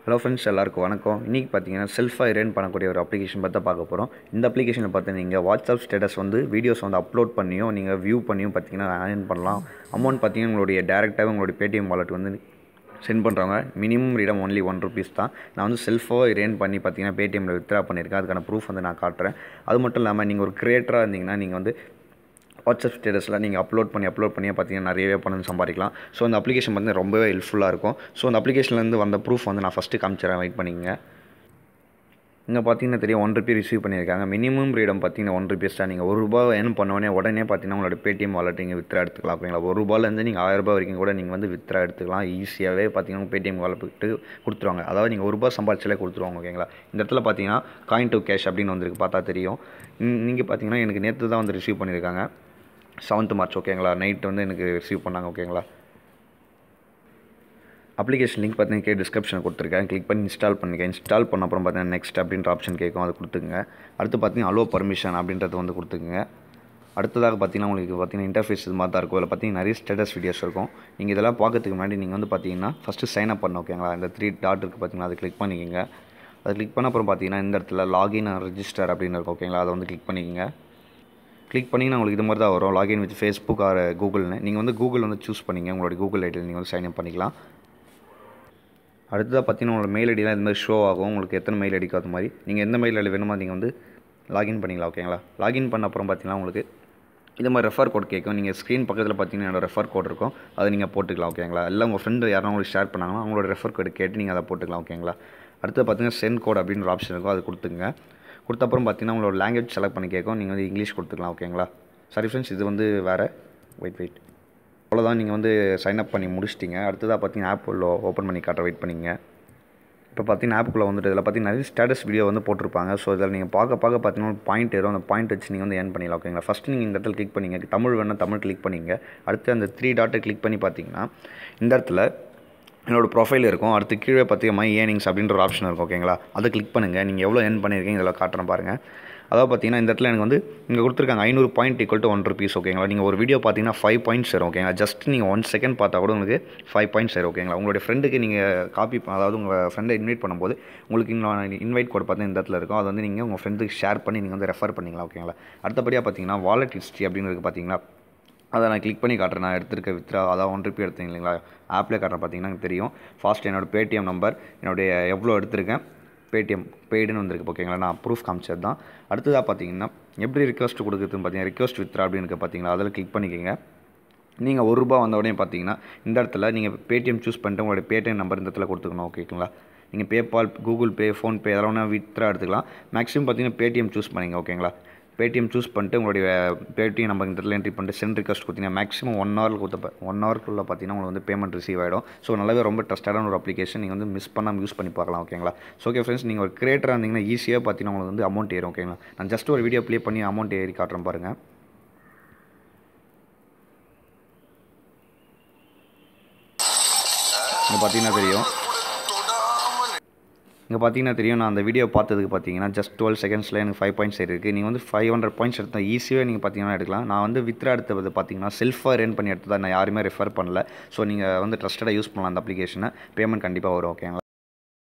Hello friends, எல்லாருக்கும் வணக்கம். இன்றைக்கி பார்த்தீங்கன்னா செல்ஃபாக இரேன் பண்ணக்கூடிய ஒரு அப்ளிகேஷன் பற்றி பார்க்க போகிறோம். இந்த அப்ளிகேஷனில் பார்த்து நீங்கள் வாட்ஸ்அப் ஸ்டேட்டஸ் வந்து வீடியோஸ் வந்து அப்லோட் பண்ணியும் நீங்கள் வியூ பண்ணியும் பார்த்தீங்கன்னா ஏர்ன் பண்ணலாம். அமௌண்ட் பார்த்தீங்கன்னா உங்களுடைய டேரெக்டாகவே உங்களுடைய பேடிஎம் வாலெட் வந்து சென்ட் பண்ணுறாங்க. மினிமம் ரீடம் ஒன்லி ₹1 தான். நான் வந்து செல்ஃபாக இரேன் பண்ணி பார்த்தீங்கன்னா பேடிஎம்மில் வித்ரா பண்ணியிருக்கேன். அதுக்கான ப்ரூஃப் வந்து நான் காட்டுறேன். அது மட்டும் இல்லாமல் நீங்கள் ஒரு கிரியேட்டராக இருந்தீங்கன்னா நீங்கள் வந்து வாட்ஸ்அப் ஸ்டேட்டஸில் நீங்கள் அப்லோட் பண்ணியே பார்த்தீங்கன்னா நிறையவே பணம் சம்பாதிக்கலாம். ஸோ அந்த அப்ளிகேஷன் பார்த்தீங்கன்னா ரொம்பவே ஹெல்ப்ஃபுல்லாக இருக்கும். ஸோ அந்த அப்ளிகேஷன்லேருந்து வந்த ப்ரூஃப் வந்து நான் ஃபஸ்ட்டு காமிச்சிடறேன், வெயிட் பண்ணிக்கங்க. இங்கே பார்த்தீங்கன்னா தெரியும் ₹1 ரிசீவ் பண்ணியிருக்காங்க. மினிமம் ரீடம் பார்த்தீங்கன்னா ₹1 தான். நீங்கள் ₹1 ஏர்ன் பண்ணோடனே உடனே பார்த்தீங்கன்னா உங்களோட பேடிஎம் வாலெட் நீங்கள் வித்ரா எடுத்துக்கலாம். ஓகேங்களா, ₹1 நீங்கள் ₹1000 வரைக்கும் கூட நீங்கள் வந்து வித்ரா எடுத்துக்கலாம். ஈஸியாகவே பார்த்தீங்கன்னா பேடிஎம் வாலெட் கொடுத்துருவாங்க. அதாவது நீங்கள் ₹1 சம்பாதிச்சாலே கொடுத்துருவாங்க. ஓகேங்களா, இந்த இடத்துல பார்த்தீங்கன்னா காயின் டு கேஷ் அப்படின்னு வந்திருக்கு, பார்த்தா தெரியும். நீங்கள் பார்த்தீங்கன்னா எனக்கு நேற்று தான் வந்து ரிசீவ் பண்ணியிருக்காங்க, 7th மார்ச். ஓகேங்களா, நைட் வந்து எனக்கு ரிசீவ் பண்ணாங்க. ஓகேங்களா, அப்ளிகேஷன் லிங்க் பார்த்தீங்கன்னா டிஸ்கிரிப்ஷன் கொடுத்துருக்கேன். கிளிக் பண்ணி இன்ஸ்டால் பண்ணிக்க. இன்ஸ்டால் பண்ண அப்புறம் பார்த்தீங்கன்னா நெக்ஸ்ட் அப்படின்ற ஆப்ஷன் கேட்கும், அது கொடுத்துங்க. அடுத்து பார்த்தீங்கன்னா அலோ பர்மிஷன் அப்படின்றது வந்து கொடுத்துக்குங்க. அடுத்ததாக பார்த்தீங்கன்னா உங்களுக்கு பார்த்தீங்கன்னா இன்டர்ஃபேஸ் இது மாதிரி தான் இருக்கும். இதில் பார்த்தீங்கன்னா நிறைய ஸ்டேட்டஸ் வீடியோஸ் இருக்கும். நீங்கள் இதெல்லாம் பார்க்கறதுக்கு முன்னாடி நீங்கள் வந்து பார்த்தீங்கன்னா ஃபஸ்ட்டு சைன் அப் பண்ணணும். ஓகேங்களா, இந்த 3 டாட் இருக்குது பார்த்தீங்கன்னா, அதை கிளிக் பண்ணிக்கோங்க. அதை கிளிக் பண்ண அப்புறம் பார்த்தீங்கன்னா இந்த இடத்துல லாகின் ரெஜிஸ்டர் அப்படின்னு இருக்கும். ஓகேங்களா, அதை வந்து கிளிக் பண்ணிக்கோங்க. கிளிக் பண்ணிங்கன்னா உங்களுக்கு இது மாதிரி தான் வரும், லாகின் வித் ஃபேஸ்புக் ஆர் கூகுள்னு. நீங்கள் வந்து கூகுள் வந்து சூஸ் பண்ணிங்க. உங்களுடைய கூகுள் ஐடியில் நீங்கள் வந்து சைன் அப் பண்ணிக்கலாம். அடுத்ததாக பார்த்தீங்கன்னா உங்களோட மெயில் ஐடி தான் இது மாதிரி ஷோ ஆகும். உங்களுக்கு எத்தனை மெயில் ஐடிக்கு அது மாதிரி நீங்கள் எந்த மெயில் ஐடி வேணுமோ நீங்கள் வந்து லாகின் பண்ணிக்கலாம். ஓகேங்களா, லாகின் பண்ண அப்புறம் பார்த்தீங்கன்னா உங்களுக்கு இது மாதிரி ரெஃபர் கோட் கேட்கும். நீங்கள் ஸ்க்ரீன் பக்கத்தில் பார்த்தீங்கன்னா என்னோட ரெஃபர் கோட் இருக்கும், அதை நீங்கள் போட்டுக்கலாம். ஓகேங்களா, இல்லை உங்கள் ஃப்ரெண்டு யாரும் உங்களுக்கு ஷேர் பண்ணாங்கன்னா அவங்களோட ரெஃபர் கோட் கேட்டு நீங்கள் அதை போட்டுக்கலாம். ஓகேங்களா, அடுத்து பார்த்தீங்கன்னா சென்ட் கோட் அப்படின்னு ஒரு ஆப்ஷன் இருக்கும், அது கொடுத்துங்க. கொடுத்த அப்புறம் பார்த்தீங்கன்னா உங்களோட லாங்குவேஜ் செலக்ட் பண்ணி கேட்கும். நீங்கள் வந்து இங்கிலீஷ் கொடுத்துக்கலாம். ஓகேங்களா, சாரி ஃப்ரெண்ட்ஸ், இது வந்து வேறு. வெயிட் அவ்வளோதான், நீங்கள் வந்து சைன் அப் பண்ணி முடிச்சிட்டிங்க. அடுத்ததாக பார்த்தீங்கன்னா ஆப் உள்ள ஓப்பன் பண்ணி காட்டுற, வெயிட் பண்ணிங்க. இப்போ பார்த்தீங்கன்னா ஆப்புக்குள்ளே வந்துட்டு இதில் பார்த்தீங்கன்னா நிறைய ஸ்டேட்டஸ் வீடியோ வந்து போட்டிருப்பாங்க. ஸோ இதில் நீங்கள் பார்க்க பார்த்தீங்கன்னா ஒரு பாயிண்ட் ஏறும், அந்த பாயிண்ட் வச்சு நீங்கள் வந்து ஏர்ன் பண்ணிக்கலாம். ஓகேங்களா, ஃபஸ்ட்டு நீங்கள் இந்த இடத்துல கிளிக் பண்ணிங்க. தமிழ் வேணால் தமிழ் கிளிக் பண்ணிங்க. அடுத்து அந்த 3 டாட்டை கிளிக் பண்ணி பார்த்தீங்கன்னா இந்த இடத்துல என்னோடய ப்ரொஃபைல் இருக்கும். அடுத்து கீழே பார்த்தீங்கன்னா மை ஏர்னிங்ஸ் அப்படின்ற ஒரு ஆப்ஷன் இருக்கும். ஓகேங்களா, அதை கிளிக் பண்ணுங்கள். நீங்கள் எவ்வளோ ஏர்ன் பண்ணியிருக்கீங்க இதில் காட்டுறேன் பாருங்கள். அதாவது பார்த்தீங்கன்னா இந்த இடத்துல எனக்கு வந்து இங்கே கொடுத்துருக்காங்க 500 பாயிண்ட் ஈக்குவல் டு ₹1. ஓகேங்களா, நீங்கள் ஒரு வீடியோ பார்த்தீங்கன்னா 5 பாயிண்ட்ஸ் வரும். ஓகேங்களா, ஜஸ்ட் நீங்கள் 1 செகண்ட் பார்த்தா கூட உங்களுக்கு 5 பாயிண்ட்ஸ் வரும். ஓகேங்களா, உங்களுடைய ஃப்ரெண்டுக்கு நீங்கள் அதாவது உங்கள் ஃப்ரெண்டை இன்வைட் பண்ணும்போது உங்களுக்கு இன்வைட் கோட் பார்த்தீங்கன்னா இந்த இடத்துல இருக்கும். அதை வந்து நீங்கள் உங்கள் ஃப்ரெண்டுக்கு ஷேர் பண்ணி நீங்கள் வந்து ரெஃபர் பண்ணிக்கலாம். ஓகேங்களா, அடுத்தபடியாக பார்த்தீங்கன்னா வாலெட் ஹிஸ்ட்ரி அப்படின்னு இருக்குது பார்த்தீங்கன்னா, அதை நான் கிளிக் பண்ணி காட்டுறேன். நான் எடுத்துருக்க வித்ரா, அதாவது ₹1 எடுத்தேன் இல்லைங்களா, ஆப்லேயே காட்டுறேன். பார்த்தீங்கன்னா எனக்கு தெரியும் ஃபாஸ்ட் என்னோடய பேடிஎம் நம்பர், என்னுடைய எவ்வளோ எடுத்திருக்கேன், பேடிஎம் பெய்டுன்னு வந்திருக்கு. ஓகேங்களா, நான் ப்ரூஃப் காமிச்சது தான். அடுத்ததாக பார்த்தீங்கன்னா எப்படி ரிக்வஸ்ட் கொடுக்குறதுன்னு பார்த்தீங்கன்னா ரிக்வஸ்ட் வித்ரா அப்படின்னு இருக்குது பார்த்தீங்களா, அதில் கிளிக் பண்ணிக்கோங்க. நீங்கள் ₹1 வந்த உடனே பார்த்தீங்கன்னா இந்த இடத்துல நீங்கள் பேடிஎம் சூஸ் பண்ணிட்டு உங்களுடைய பேடிஎம் நம்பர் இந்த இடத்துல கொடுத்துக்கணும். ஓகேங்களா, நீங்கள் பேபால், கூகுள் பே, ஃபோன்பே அதெல்லாம் ஒன்றா வித்ரா எடுத்துக்கலாம். மேக்ஸிமம் பார்த்தீங்கன்னா பேடிஎம் சூஸ் பண்ணிங்க. ஓகேங்களா, பேடிஎம் சூஸ் பண்ணிட்டு உங்களுடைய பேடிஎம் நம்பர் இந்த இடத்துல என்ட்ரி பண்ணிட்டு சென்ட் ரிக்வஸ்ட் கொடுத்தீங்கன்னா மேக்ஸிமம் 1 ஹவருக்குள்ளே பார்த்தீங்கன்னா உங்களுக்கு வந்து பேமெண்ட் ரிசீவ் ஆகிடும். ஸோ நல்லாவே ரொம்ப ட்ரஸ்டடான ஒரு அப்ளிகேஷன், நீங்கள் வந்து மிஸ் பண்ணாமல் யூஸ் பண்ணி பார்க்கலாம். ஓகேங்களா, ஸோ ஓகே ஃப்ரெண்ட்ஸ், நீங்கள் ஒரு கிரியேட்டராக இருந்தீங்கன்னா ஈஸியாக பார்த்தீங்கன்னா உங்களுக்கு வந்து அமௌண்ட் ஏறும். ஓகேங்களா, நான் ஜஸ்ட் ஒரு வீடியோ ப்ளே பண்ணி அமௌண்ட் ஏறி காட்டுறேன் பாருங்கள். இங்கே பார்த்தீங்கன்னா தெரியும் நான் அந்த வீடியோ பார்த்ததுக்கு பார்த்தீங்கன்னா ஜஸ்ட் 12 செகண்ட்ஸில் எனக்கு 5 பாயிண்ட்ஸ் இருக்குது. நீங்கள் வந்து 500 பாயிண்ட்ஸ் எடுத்தால் ஈஸியாக நீங்கள் பார்த்தீங்கன்னா எடுக்கலாம். நான் வந்து வித்ரா எடுத்தது பார்த்தீங்கன்னா செல்ஃபாக ஏர்ன் பண்ணி எடுத்ததா, நான் யாருமே ரெஃபர் பண்ணல. ஸோ நீங்கள் வந்து ட்ரஸ்டடாக யூஸ் பண்ணலாம் அந்த அப்ளிகேஷனை, பேமெண்ட் கண்டிப்பாக வரும். ஓகேங்களா.